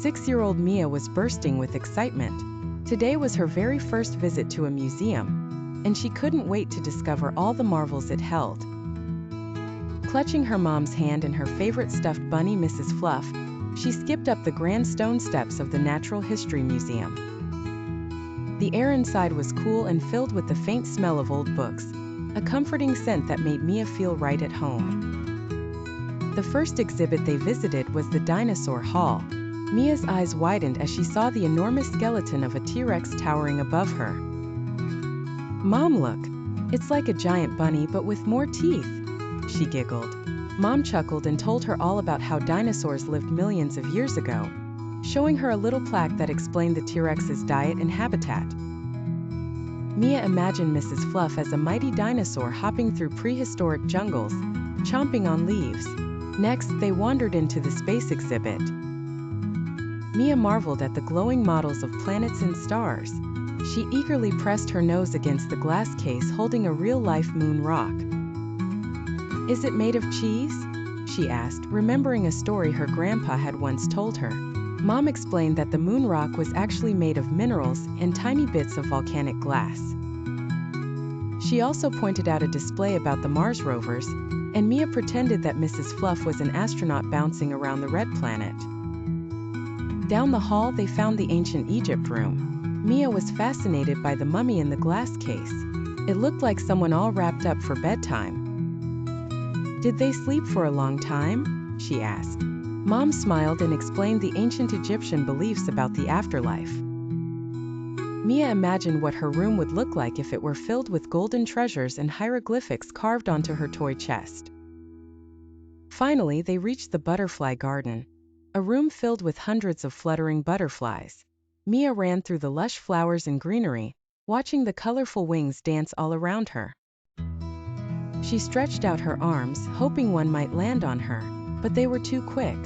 6-year-old Mia was bursting with excitement. Today was her very first visit to a museum, and she couldn't wait to discover all the marvels it held. Clutching her mom's hand and her favorite stuffed bunny, Mrs. Fluff, she skipped up the grand stone steps of the Natural History Museum. The air inside was cool and filled with the faint smell of old books, a comforting scent that made Mia feel right at home. The first exhibit they visited was the Dinosaur Hall. Mia's eyes widened as she saw the enormous skeleton of a T-Rex towering above her. "Mom, look! It's like a giant bunny but with more teeth," she giggled. Mom chuckled and told her all about how dinosaurs lived millions of years ago, showing her a little plaque that explained the T-Rex's diet and habitat. Mia imagined Mrs. Fluff as a mighty dinosaur hopping through prehistoric jungles, chomping on leaves. Next, they wandered into the space exhibit. Mia marveled at the glowing models of planets and stars. She eagerly pressed her nose against the glass case holding a real-life moon rock. "Is it made of cheese?" she asked, remembering a story her grandpa had once told her. Mom explained that the moon rock was actually made of minerals and tiny bits of volcanic glass. She also pointed out a display about the Mars rovers, and Mia pretended that Mrs. Fluff was an astronaut bouncing around the red planet. Down the hall, they found the ancient Egypt room. Mia was fascinated by the mummy in the glass case. It looked like someone all wrapped up for bedtime. "Did they sleep for a long time?" she asked. Mom smiled and explained the ancient Egyptian beliefs about the afterlife. Mia imagined what her room would look like if it were filled with golden treasures and hieroglyphics carved onto her toy chest. Finally, they reached the butterfly garden, a room filled with hundreds of fluttering butterflies. Mia ran through the lush flowers and greenery, watching the colorful wings dance all around her. She stretched out her arms, hoping one might land on her, but they were too quick.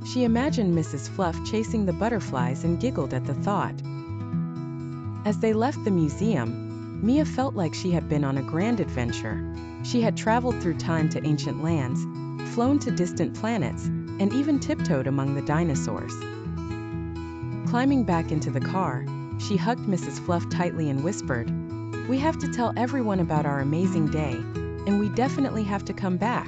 She imagined Mrs. Fluff chasing the butterflies and giggled at the thought. As they left the museum, Mia felt like she had been on a grand adventure. She had traveled through time to ancient lands, flown to distant planets, and even tiptoed among the dinosaurs. Climbing back into the car, she hugged Mrs. Fluff tightly and whispered, "We have to tell everyone about our amazing day, and we definitely have to come back."